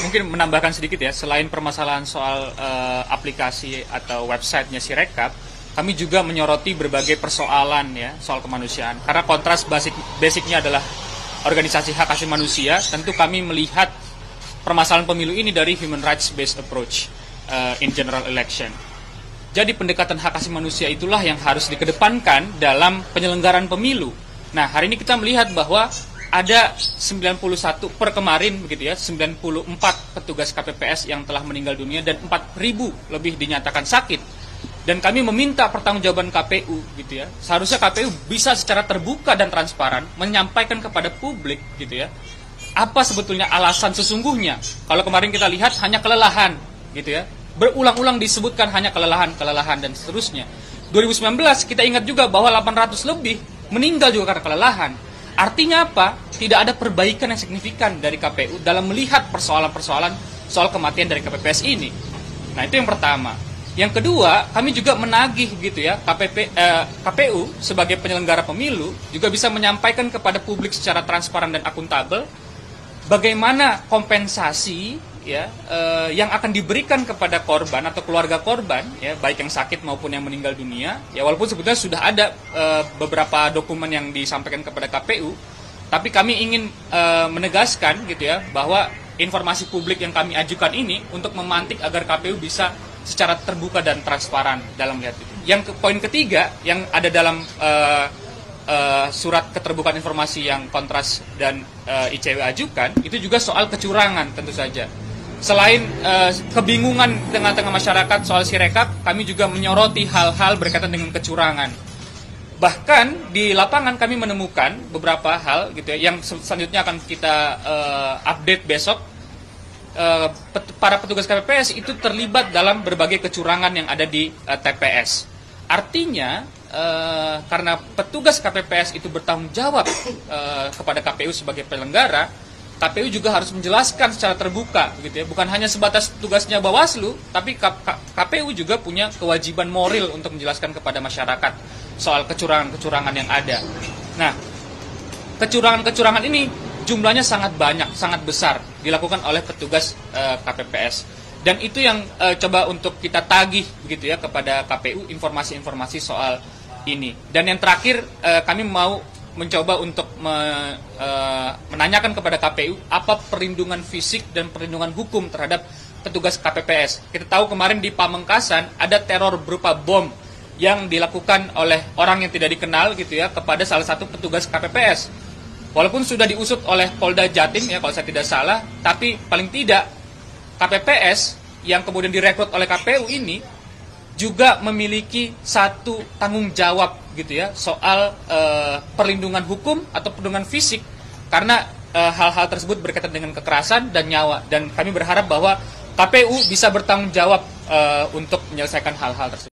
mungkin menambahkan sedikit ya, selain permasalahan soal aplikasi atau websitenya Sirekap, kami juga menyoroti berbagai persoalan ya soal kemanusiaan. Karena kontras basicnya adalah organisasi hak asasi manusia, tentu kami melihat permasalahan pemilu ini dari human rights based approach in general election. Jadi pendekatan hak asasi manusia itulah yang harus dikedepankan dalam penyelenggaraan pemilu. Nah, hari ini kita melihat bahwa ada 91 per kemarin begitu ya, 94 petugas KPPS yang telah meninggal dunia dan 4.000 lebih dinyatakan sakit. Dan kami meminta pertanggungjawaban KPU gitu ya. Seharusnya KPU bisa secara terbuka dan transparan menyampaikan kepada publik gitu ya. Apa sebetulnya alasan sesungguhnya? Kalau kemarin kita lihat hanya kelelahan gitu ya. Berulang-ulang disebutkan hanya kelelahan dan seterusnya. 2019 kita ingat juga bahwa 800 lebih meninggal juga karena kelelahan. Artinya apa? Tidak ada perbaikan yang signifikan dari KPU dalam melihat persoalan-persoalan soal kematian dari KPPS ini. Nah, itu yang pertama. Yang kedua, kami juga menagih gitu ya, KPU sebagai penyelenggara pemilu juga bisa menyampaikan kepada publik secara transparan dan akuntabel bagaimana kompensasi ya yang akan diberikan kepada korban atau keluarga korban ya, baik yang sakit maupun yang meninggal dunia ya, walaupun sebetulnya sudah ada beberapa dokumen yang disampaikan kepada KPU, tapi kami ingin menegaskan gitu ya bahwa informasi publik yang kami ajukan ini untuk memantik agar KPU bisa secara terbuka dan transparan dalam melihat itu. Yang poin ketiga yang ada dalam surat keterbukaan informasi yang Kontras dan ICW ajukan itu juga soal kecurangan tentu saja. Selain kebingungan tengah-tengah masyarakat soal Sirekap, kami juga menyoroti hal-hal berkaitan dengan kecurangan. Bahkan di lapangan kami menemukan beberapa hal gitu ya, yang selanjutnya akan kita update besok. Para petugas KPPS itu terlibat dalam berbagai kecurangan yang ada di TPS. Artinya karena petugas KPPS itu bertanggung jawab kepada KPU sebagai penyelenggara, KPU juga harus menjelaskan secara terbuka, gitu ya. Bukan hanya sebatas tugasnya Bawaslu, tapi KPU juga punya kewajiban moral untuk menjelaskan kepada masyarakat soal kecurangan-kecurangan yang ada. Nah, kecurangan-kecurangan ini jumlahnya sangat banyak, sangat besar dilakukan oleh petugas KPPS. Dan itu yang coba untuk kita tagih, begitu ya, kepada KPU informasi-informasi soal ini. Dan yang terakhir, kami mau mencoba untuk menanyakan kepada KPU apa perlindungan fisik dan perlindungan hukum terhadap petugas KPPS. Kita tahu kemarin di Pamengkasan ada teror berupa bom yang dilakukan oleh orang yang tidak dikenal gitu ya kepada salah satu petugas KPPS. Walaupun sudah diusut oleh Polda Jatim ya kalau saya tidak salah, tapi paling tidak KPPS yang kemudian direkrut oleh KPU ini juga memiliki satu tanggung jawab gitu ya soal perlindungan hukum atau perlindungan fisik karena hal-hal tersebut berkaitan dengan kekerasan dan nyawa, dan kami berharap bahwa KPU bisa bertanggung jawab untuk menyelesaikan hal-hal tersebut.